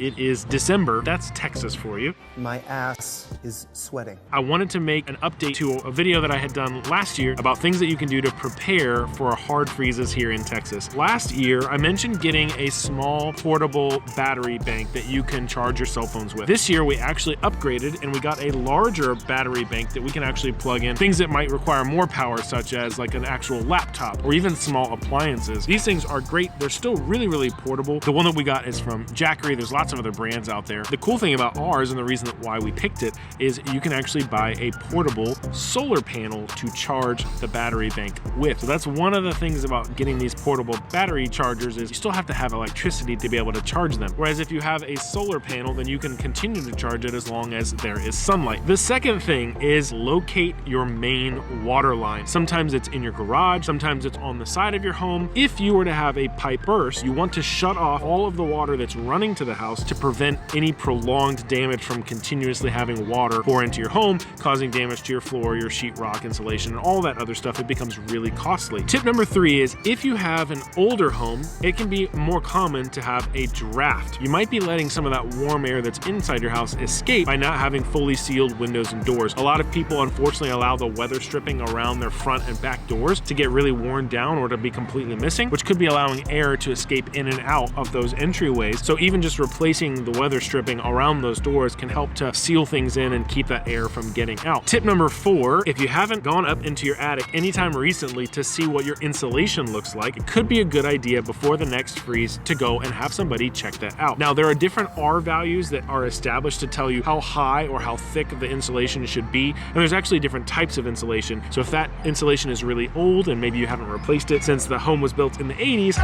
It is December. That's Texas for you. My ass is sweating. I wanted to make an update to a video that I had done last year about things that you can do to prepare for hard freezes here in Texas. Last year, I mentioned getting a small portable battery bank that you can charge your cell phones with. This year, we actually upgraded and we got a larger battery bank that we can actually plug in things that might require more power, such as like an actual laptop or even small appliances. These things are great. They're still really, really portable. The one that we got is from Jackery. There's lots of other brands out there. The cool thing about ours and the reason why we picked it is you can actually buy a portable solar panel to charge the battery bank with. So that's one of the things about getting these portable battery chargers is you still have to have electricity to be able to charge them. Whereas if you have a solar panel, then you can continue to charge it as long as there is sunlight. The second thing is locate your main water line. Sometimes it's in your garage, sometimes it's on the side of your home. If you were to have a pipe burst, you want to shut off all of the water that's running to the house to prevent any prolonged damage from continuously having water pour into your home, causing damage to your floor, your sheetrock, insulation, and all that other stuff. It becomes really costly. Tip number 3 is if you have an older home, it can be more common to have a draft. You might be letting some of that warm air that's inside your house escape by not having fully sealed windows and doors. A lot of people unfortunately allow the weather stripping around their front and back doors to get really worn down or to be completely missing, which could be allowing air to escape in and out of those entryways. So even just replacing the weather stripping around those doors can help to seal things in and keep that air from getting out. Tip number 4, if you haven't gone up into your attic anytime recently to see what your insulation looks like, it could be a good idea before the next freeze to go and have somebody check that out. Now, there are different R values that are established to tell you how high or how thick the insulation should be, and there's actually different types of insulation. So if that insulation is really old and maybe you haven't replaced it since the home was built in the 80s,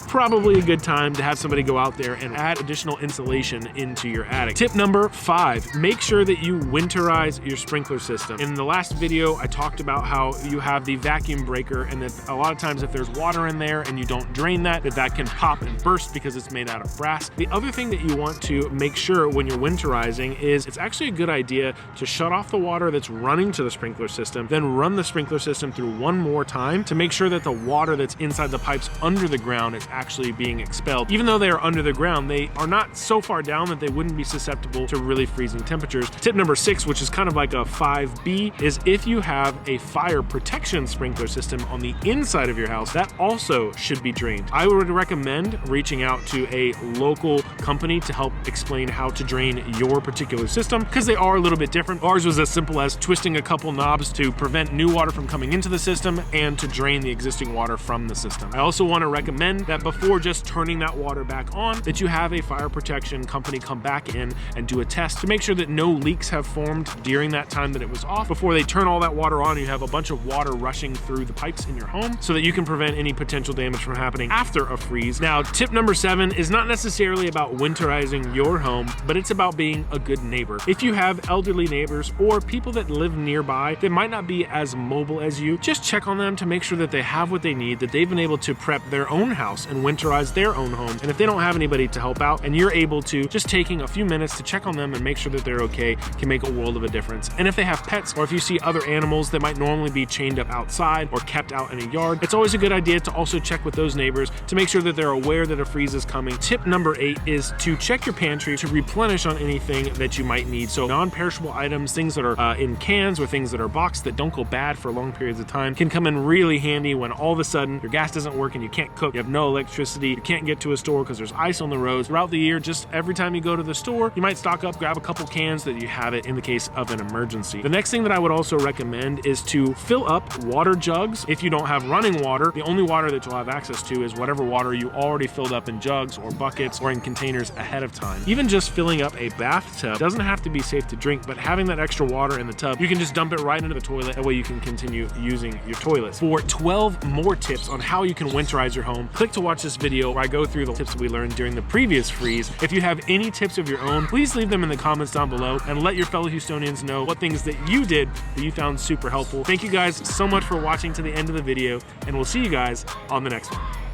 probably a good time to have somebody go out there and add additional insulation into your attic. Tip number 5, make sure that you winterize your sprinkler system. In the last video, I talked about how you have the vacuum breaker and that a lot of times if there's water in there and you don't drain that can pop and burst because it's made out of brass. The other thing that you want to make sure when you're winterizing is it's actually a good idea to shut off the water that's running to the sprinkler system, then run the sprinkler system through one more time to make sure that the water that's inside the pipes under the ground is actually being expelled. Even though they are under the ground, they are not so far down that they wouldn't be susceptible to really freezing temperatures. Tip number 6, which is kind of like a 5B, is if you have a fire protection sprinkler system on the inside of your house, that also should be drained. I would recommend reaching out to a local company to help explain how to drain your particular system because they are a little bit different. Ours was as simple as twisting a couple knobs to prevent new water from coming into the system and to drain the existing water from the system. I also want to recommend that before just turning that water back on, that you have a fire protection company come back in and do a test to make sure that no leaks have formed during that time that it was off. Before they turn all that water on, you have a bunch of water rushing through the pipes in your home so that you can prevent any potential damage from happening after a freeze. Now, tip number 7 is not necessarily about winterizing your home, but it's about being a good neighbor. If you have elderly neighbors or people that live nearby that might not be as mobile as you, just check on them to make sure that they have what they need, that they've been able to prep their own house and winterize their own home. And if they don't have anybody to help out and you're able to, just taking a few minutes to check on them and make sure that they're okay can make a world of a difference. And if they have pets or if you see other animals that might normally be chained up outside or kept out in a yard, it's always a good idea to also check with those neighbors to make sure that they're aware that a freeze is coming. Tip number 8 is to check your pantry to replenish on anything that you might need. So non-perishable items, things that are in cans or things that are boxed that don't go bad for long periods of time can come in really handy when all of a sudden your gas doesn't work and you can't cook, you have no electricity, you can't get to a store because there's ice on the roads. Throughout the year, just every time you go to the store, you might stock up, grab a couple cans that you have it in the case of an emergency. The next thing that I would also recommend is to fill up water jugs. If you don't have running water, the only water that you'll have access to is whatever water you already filled up in jugs or buckets or in containers ahead of time. Even just filling up a bathtub doesn't have to be safe to drink, but having that extra water in the tub, you can just dump it right into the toilet. That way you can continue using your toilets. For 12 more tips on how you can winterize your home, click to watch this video where I go through the tips that we learned during the previous freeze. If you have any tips of your own, please leave them in the comments down below and let your fellow Houstonians know what things that you did that you found super helpful. Thank you guys so much for watching to the end of the video, and we'll see you guys on the next one.